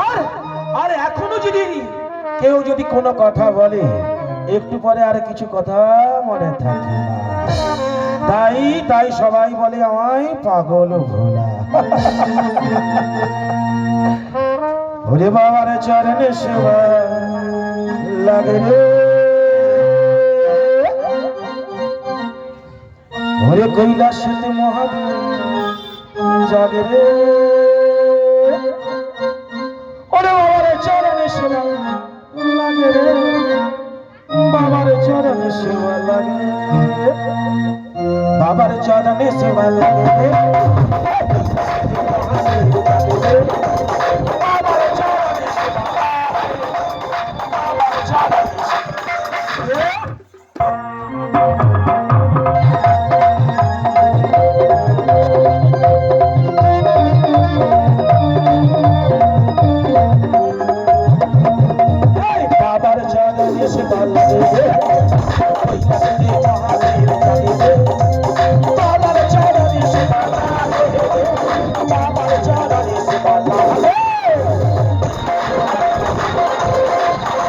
আর আর এখনো যদি কেউ যদি কোনো কথা বলে একটু পরে আর কিছু কথা মনে থাকে না। তাই তাই সবাই বলে আমায় পাগল ভোলা। ওরে বাবার চরণে সেবা লাগে রে, ওরে কৈলাসেতে মহাদেব জাগে রে, ওরে বাবার চরণে সেবা লাগে রে, বাবার চরণে সেবা লাগে, বাবার চরণে সেবা লাগে। বাবার চরণে সেবা লাগে,